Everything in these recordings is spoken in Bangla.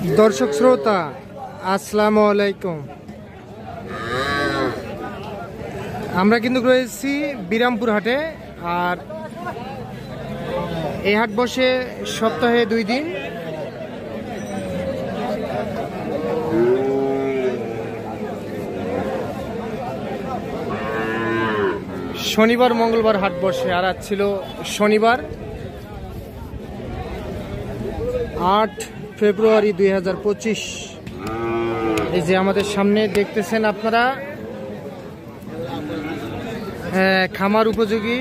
দর্শক শ্রোতা আসসালামু আলাইকুম। আমরা কিন্তু রয়েছি বিরামপুর হাটে, আর এই হাট বসে সপ্তাহে 2 দিন। শনিবার মঙ্গলবার হাট বসে, আর আজ ছিল শনিবার 8 ফেব্রুয়ারি 2025। এই যে আমাদের সামনে দেখতেছেন আপনারা খামার উপযোগী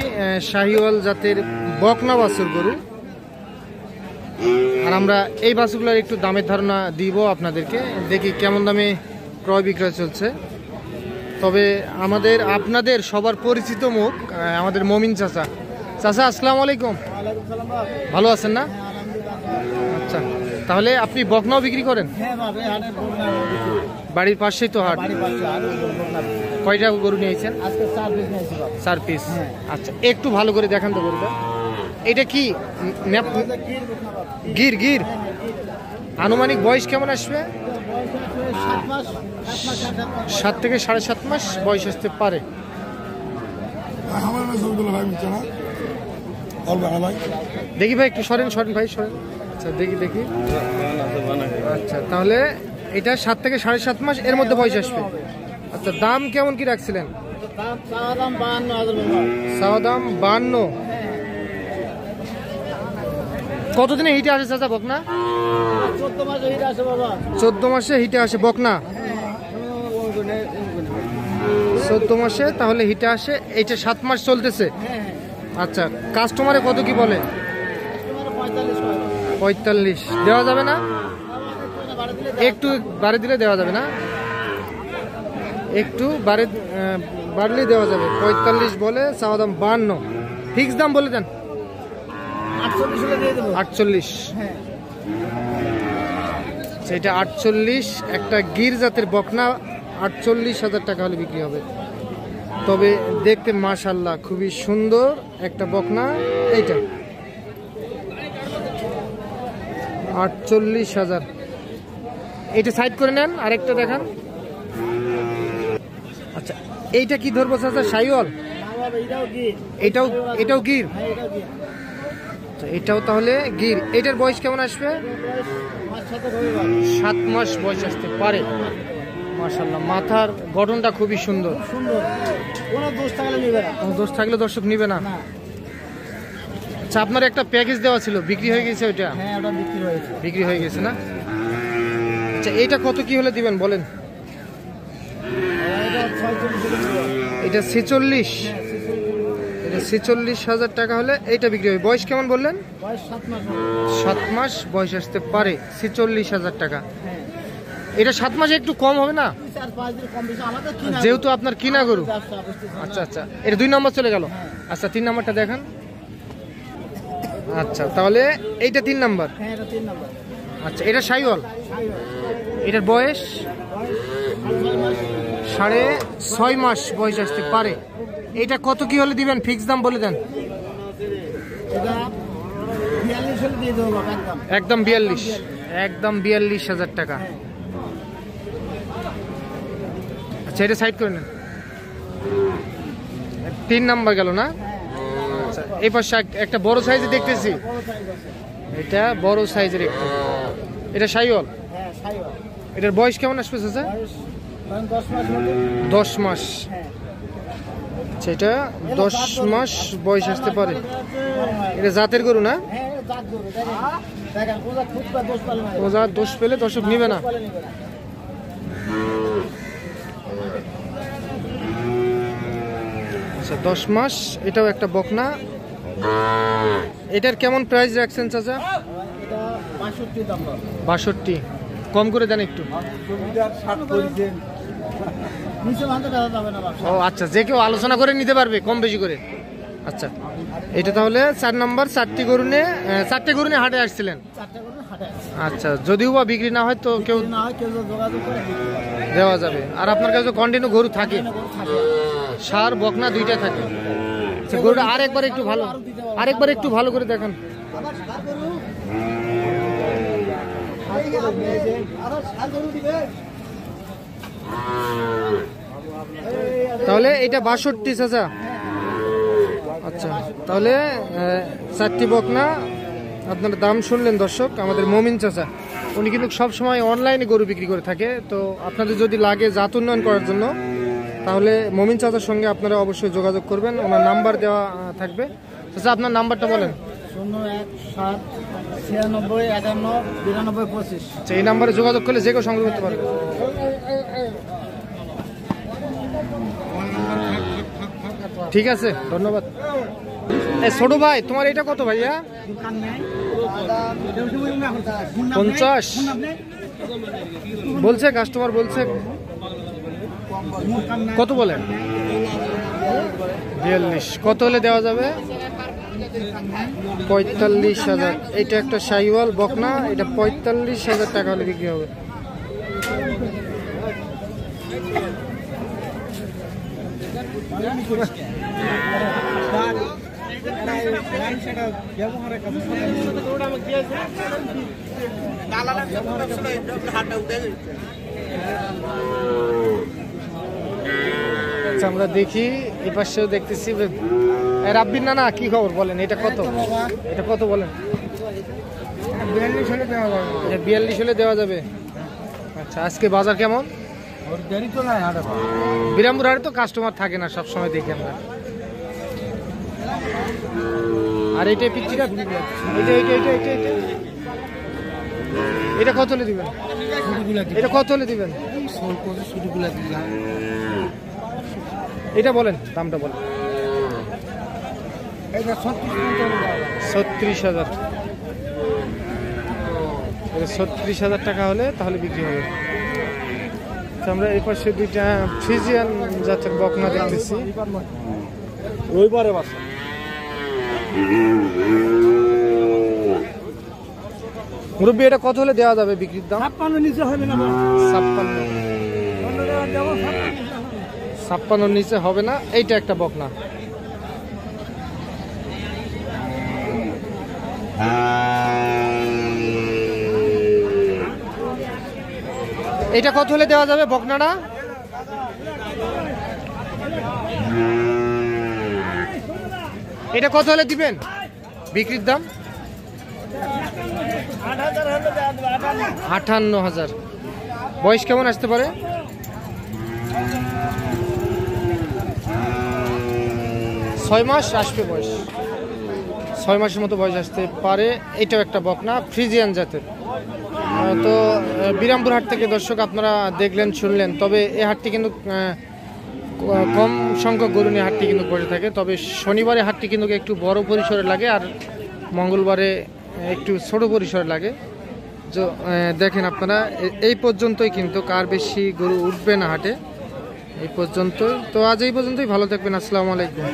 শাহিওয়াল জাতের বকনা বাছুর গরু, আর আমরা এই বাছুরগুলোর একটু দামের ধারণা দিব আপনাদেরকে। দেখি কেমন দামে ক্রয় বিক্রয় চলছে। তবে আপনাদের সবার পরিচিত মুখ আমাদের মমিন চাচা। চাচা আসসালামু আলাইকুম, ভালো আছেন না? আচ্ছা, তাহলে আপনি বকনাও বিক্রি করেন? বাড়ির পাশেই তো হাট। কয়টা গরু নিয়েছেন? 4 পিস। আচ্ছা, একটু ভালো করে দেখান তো গরুটা। এটা কি গির? গির আনুমানিক বয়স কেমন আসবে? 7 থেকে 7.5 মাস বয়স আসতে পারে। দেখি ভাই, একটু সরেন ভাই, সরেন। আচ্ছা, দেখি। আচ্ছা, তাহলে এটা 7 থেকে 7.5 মাস এর মধ্যে বয়স আসবে। আচ্ছা, দাম কেমন কি রাখছিলেন? চাওয়া দাম 52। কতদিনে হিটে আসে চাচা বকনা? 14 মাসে হিটে আসে বকনা। 14 মাসে তাহলে হিটে আসে। এইটা 7 মাস চলতেছে। আচ্ছা, কাস্টমারে কত কি বলে? 45 দেওয়া যাবে না? একটু বাড়ি দিলে দেওয়া যাবে না? একটু বাড়লে দেওয়া যাবে। 45 বলে, চাওয়া দাম 52। ফিক্স দাম বলে দেন। 48। সেটা 48। একটা গির জাতের বকনা 48,000 টাকা হলে বিক্রি হবে। তবে দেখতে মাশাআল্লাহ খুবই সুন্দর একটা বকনা। এইটা 48,000। এইটা সাইড করে নেন, আরেকটা দেখান। আচ্ছা, এইটা কি ধরবো চাচা? শাহিওয়াল? এটাও গির? এটাও তাহলে গির। এটার বয়স কেমন আসবে? 7 মাস বয়স আসতে পারে। মাশাআল্লাহ, মাথার গঠনটা খুবই সুন্দর। কোনো দোষ থাকলে দর্শক নিবে না। আচ্ছা, আপনার একটা প্যাকেজ দেওয়া ছিল, বিক্রি হয়ে গেছে ওইটা? হ্যাঁ, ওটা বিক্রি হয়ে গেছে না? আচ্ছা, এইটা কত কি হলে দিবেন বলেন? এটা 46। এটা 46,000 টাকা হলে এইটা বিক্রি হবে। বয়স কেমন বললেন? 7 মাস বয়স আসতে পারে। 46,000 টাকা। এটা 7 মাসে একটু কম হবে না? যেহেতু আপনার কিনা গরু। আচ্ছা, এটা 2 নম্বর চলে গেল। আচ্ছা, 3 নম্বরটা দেখান। আচ্ছা, তাহলে এইটা 3 নম্বর। আচ্ছা, এটা শাহিওয়াল। এটার বয়স 6.5 মাস বয়স আসতে পারে। এটা কত কি হলে দিবেন? ফিক্স দাম বলে দেন। একদম 42। একদম 42,000 টাকা। আচ্ছা, এটা সাইড করে নেন। 3 নাম্বার গেল না? আচ্ছা, এই পাশে একটা বড় সাইজে দেখতেছি। এটা বড় সাইজের একটু। এটা শাহিওয়াল? এটার বয়স কেমন আসবে চাচা? 10 মাস। আচ্ছা, এটা 10 মাস বয়স আসতে পারে। এটা জাতের গরু না? ওজার দোষ পেলে দর্শক নিবে না। আচ্ছা, 10 মাস। এটাও একটা বকনা। এটার কেমন প্রাইস রাখছেন চাচা? 62। কম করে দেন একটু। ও আচ্ছা, যে কেউ আলোচনা করে নিতে পারবে কম বেশি করে। আচ্ছা, এটা তাহলে 4 নম্বর। 4টি গরু নিয়ে হাটে আসছিলেন? আচ্ছা, যদিও বা বিক্রি না হয় তো কেউ দেওয়া যাবে। আর আপনার কাছে কন্টিনিউ গরু থাকে? ষাঁড় বকনা 2টাই থাকে। আচ্ছা, গরুটা আরেকবার একটু ভালো করে দেখান। তাহলে এটা 62 চাচা। আচ্ছা, তাহলে 4টি বকনা আপনারা দাম শুনলেন দর্শক। আমাদের মমিন চাচা উনি কিন্তু সবসময় অনলাইনে গরু বিক্রি করে থাকে। তো আপনাদের যদি লাগে জাত উন্নয়ন করার জন্য তাহলে মমিন চাচার সঙ্গে আপনারা অবশ্যই যোগাযোগ করবেন। ওনার নাম্বার দেওয়া থাকবে। চাচা আপনার নাম্বারটা বলেন। 0179651929525। আচ্ছা, এই নাম্বারে যোগাযোগ করলে যে কেউ সংগ্রহ করতে পারবে। ঠিক আছে, ধন্যবাদ। ছোট ভাই তোমার এটা কত ভাইয়া? 50 বলছে কাস্টমার, বলছে কত বলেন? 42। কত হলে দেওয়া যাবে? 45,000। এটা একটা শাহিওয়াল বকনা, এটা 45,000 টাকা হলে বিক্রি হবে। আমরা দেখি এই পাশেও দেখতেছি। রাব্বির না, কি খবর বলেন? এটা কত? এটা কত বলেন? 42 হলে দেওয়া যাবে। এটা 42 হলে দেওয়া যাবে। আচ্ছা, আজকে বাজার কেমন? বিরামপুর হাটে তো কাস্টমার থাকে না, সবসময় দেখি আমরা। আর এইটা পিচ্ছিটা, এটা কত হলে দিবেন? এটা কত হলে দিবেন? এটা বলেন, দামটা বলেন। 36,000। 36,000 টাকা হলে তাহলে বিক্রি হবে। আমরা এই পাশে দুইটা ফ্রিজিয়ান জাতের বকনা দেখতেছি। রবিবারে বাসা মুরব্বী, এটা কত হলে দেওয়া যাবে বিক্রির দাম? 56 নিচে হবে না। 56 নিচে হবে না। এইটা একটা বকনা। এটা কত হলে দেওয়া যাবে বকনাটা? এটা কত হলে দিবেন বিক্রির দাম? 58,000। বয়স কেমন আসতে পারে? 6 মাস আসবে বয়স। 6 মাসের মতো বয়স আসতে পারে। এটাও একটা বকনা ফ্রিজিয়ান জাতের। তো বিরামপুর হাট থেকে দর্শক আপনারা দেখলেন, শুনলেন। তবে এই হাটটি কিন্তু কম সংখ্যক গরু নিয়ে হাটটি কিন্তু করে থাকে। তবে শনিবারে হাটটি কিন্তু একটু বড় পরিসরে লাগে, আর মঙ্গলবারে একটু ছোট পরিসরে লাগে। তো দেখেন আপনারা, এই পর্যন্তই কিন্তু, কার বেশি গরু উঠবে না হাটে এই পর্যন্তই। তো আজ এই পর্যন্তই। ভালো থাকবেন। আসসালামু আলাইকুম।